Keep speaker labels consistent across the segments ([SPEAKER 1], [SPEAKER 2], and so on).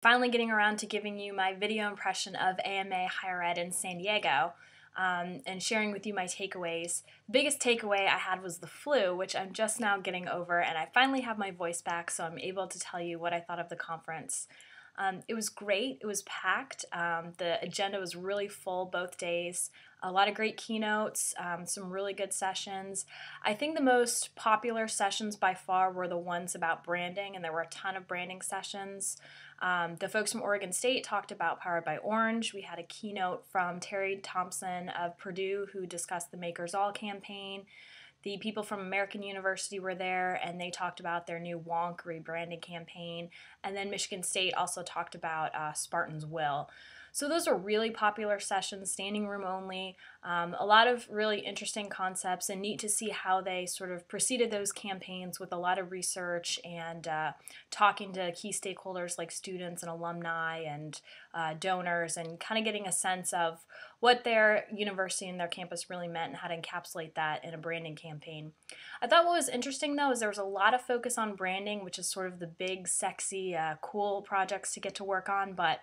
[SPEAKER 1] finally getting around to giving you my video impression of AMA Higher Ed in San Diego and sharing with you my takeaways. The biggest takeaway I had was the flu, which I'm just now getting over, and I finally have my voice back, so I'm able to tell you what I thought of the conference. It was great. It was packed. The agenda was really full both days. A lot of great keynotes, some really good sessions. I think the most popular sessions by far were the ones about branding, and there were a ton of branding sessions. The folks from Oregon State talked about Powered by Orange. We had a keynote from Terry Thompson of Purdue who discussed the Makers All campaign. The people from American University were there, and they talked about their new Wonk rebranding campaign. And then Michigan State also talked about Spartan's Will. So those are really popular sessions, standing room only, a lot of really interesting concepts, and neat to see how they sort of preceded those campaigns with a lot of research and talking to key stakeholders like students and alumni and donors, and kind of getting a sense of what their university and their campus really meant and how to encapsulate that in a branding campaign. I thought what was interesting though is there was a lot of focus on branding, which is sort of the big, sexy, cool projects to get to work on, but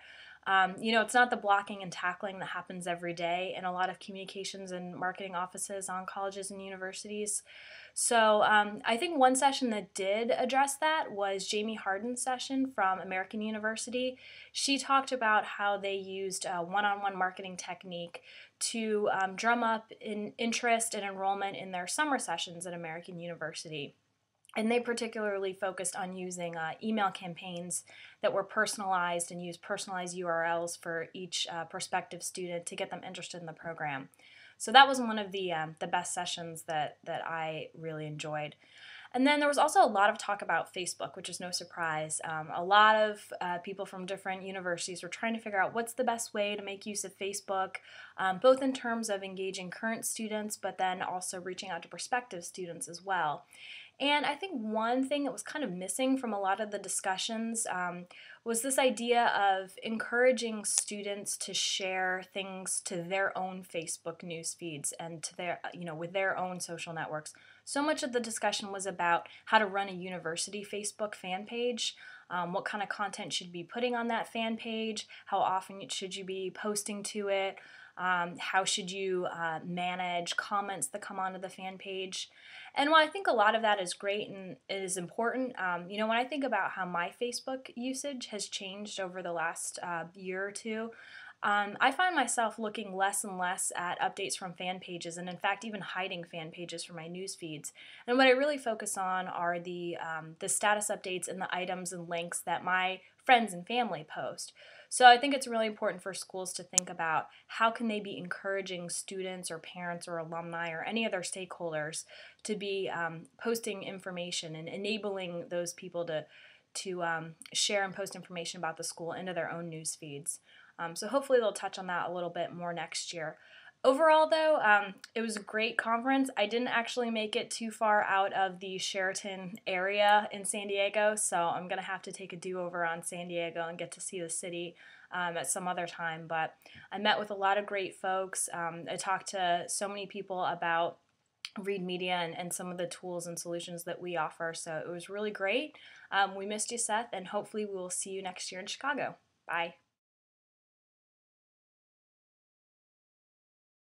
[SPEAKER 1] it's not the blocking and tackling that happens every day in a lot of communications and marketing offices on colleges and universities. So I think one session that did address that was Jamie Harden's session from American University. She talked about how they used a one-on-one marketing technique to drum up interest and enrollment in their summer sessions at American University. And they particularly focused on using email campaigns that were personalized and used personalized URLs for each prospective student to get them interested in the program. So that was one of the best sessions that I really enjoyed. And then there was also a lot of talk about Facebook, which is no surprise. A lot of people from different universities were trying to figure out what's the best way to make use of Facebook, both in terms of engaging current students, but then also reaching out to prospective students as well. And I think one thing that was kind of missing from a lot of the discussions was this idea of encouraging students to share things to their own Facebook news feeds and to their, with their own social networks. So much of the discussion was about how to run a university Facebook fan page, what kind of content should you be putting on that fan page, how often should you be posting to it, how should you manage comments that come onto the fan page. And while I think a lot of that is great and is important, when I think about how my Facebook usage has changed over the last year or two, I find myself looking less and less at updates from fan pages, and in fact even hiding fan pages from my news feeds. And what I really focus on are the status updates and the items and links that my friends and family post. So I think it's really important for schools to think about how can they be encouraging students or parents or alumni or any other stakeholders to be posting information and enabling those people to share and post information about the school into their own news feeds. So hopefully they'll touch on that a little bit more next year. Overall, though, it was a great conference. I didn't actually make it too far out of the Sheraton area in San Diego, so I'm going to have to take a do-over on San Diego and get to see the city at some other time. But I met with a lot of great folks. I talked to so many people about ReadMedia and some of the tools and solutions that we offer, so it was really great. We missed you, Seth, and hopefully we will see you next year in Chicago. Bye.